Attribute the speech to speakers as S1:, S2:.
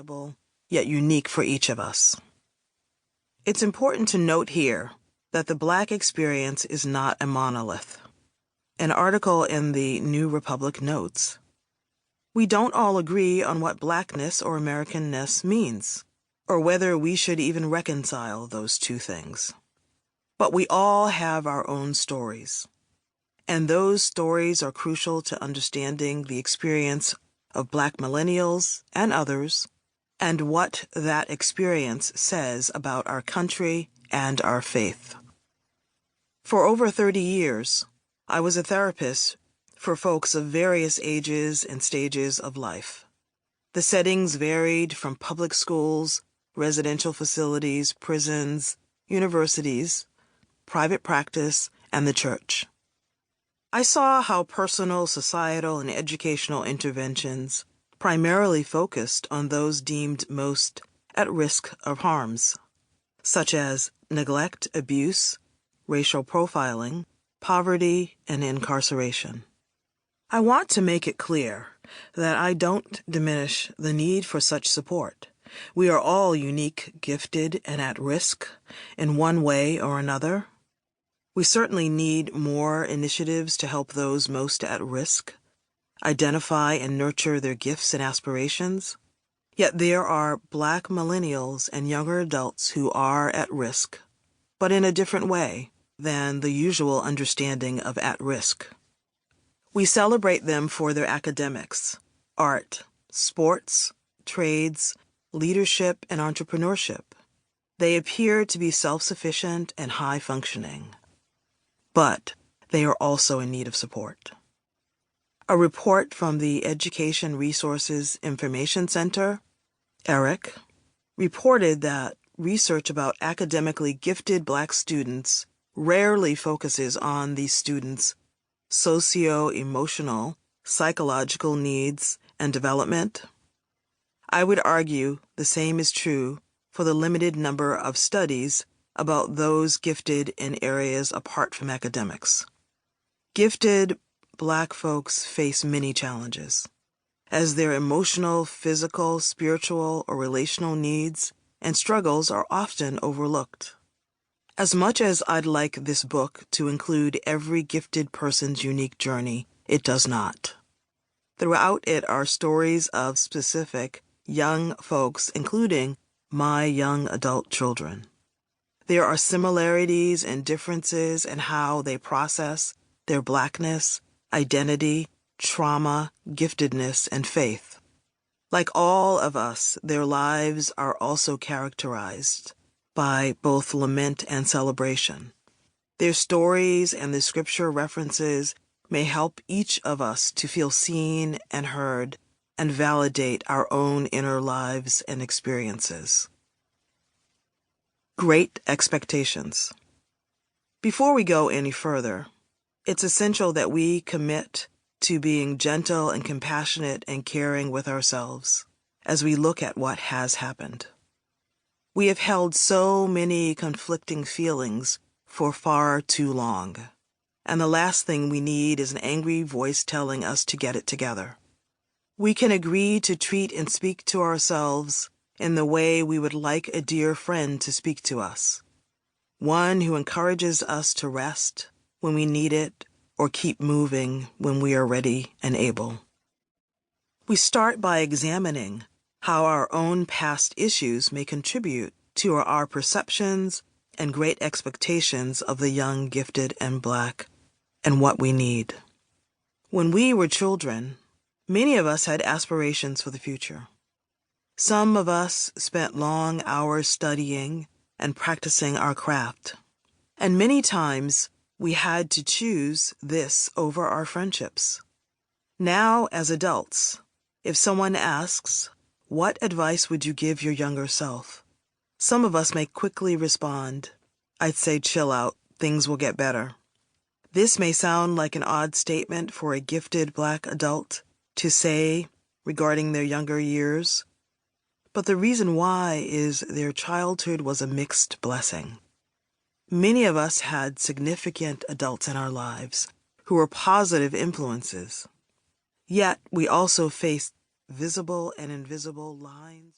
S1: identifiable, yet unique for each of us. It's important to note here that the Black experience is not a monolith. An article in the New Republic notes, "We don't all agree on what Blackness or Americanness means, or whether we should even reconcile those two things. But we all have our own stories, and those stories are crucial to understanding the experience of Black millennials and others, and what that experience says about our country and our faith." For over 30 years, I was a therapist for folks of various ages and stages of life. The settings varied from public schools, residential facilities, prisons, universities, private practice, and the church. I saw how personal, societal, and educational interventions primarily focused on those deemed most at risk of harms, such as neglect, abuse, racial profiling, poverty, and incarceration. I want to make it clear that I don't diminish the need for such support. We are all unique, gifted, and at risk in one way or another. We certainly need more initiatives to help those most at risk identify and nurture their gifts and aspirations. Yet there are Black millennials and younger adults who are at risk, but in a different way than the usual understanding of at risk. We celebrate them for their academics, art, sports, trades, leadership, and entrepreneurship. They appear to be self-sufficient and high-functioning, but they are also in need of support. A report from the Education Resources Information Center, ERIC, reported that research about academically gifted Black students rarely focuses on these students' socio-emotional, psychological needs and development. I would argue the same is true for the limited number of studies about those gifted in areas apart from academics. Gifted Black folks face many challenges, as their emotional, physical, spiritual, or relational needs and struggles are often overlooked. As much as I'd like this book to include every gifted person's unique journey, it does not. Throughout it are stories of specific young folks, including my young adult children. There are similarities and differences in how they process their Blackness, identity, trauma, giftedness, and faith. Like all of us, their lives are also characterized by both lament and celebration. Their stories and the scripture references may help each of us to feel seen and heard and validate our own inner lives and experiences. Great expectations. Before we go any further, it's essential that we commit to being gentle and compassionate and caring with ourselves as we look at what has happened. We have held so many conflicting feelings for far too long, and the last thing we need is an angry voice telling us to get it together. We can agree to treat and speak to ourselves in the way we would like a dear friend to speak to us, one who encourages us to rest when we need it or keep moving when we are ready and able. We start by examining how our own past issues may contribute to our perceptions and great expectations of the young, gifted, and Black, and what we need. When we were children, many of us had aspirations for the future. Some of us spent long hours studying and practicing our craft, and many times we had to choose this over our friendships. Now, as adults, if someone asks, "What advice would you give your younger self?" some of us may quickly respond, "I'd say chill out, things will get better." This may sound like an odd statement for a gifted Black adult to say regarding their younger years, but the reason why is their childhood was a mixed blessing. Many of us had significant adults in our lives who were positive influences. Yet we also faced visible and invisible lines.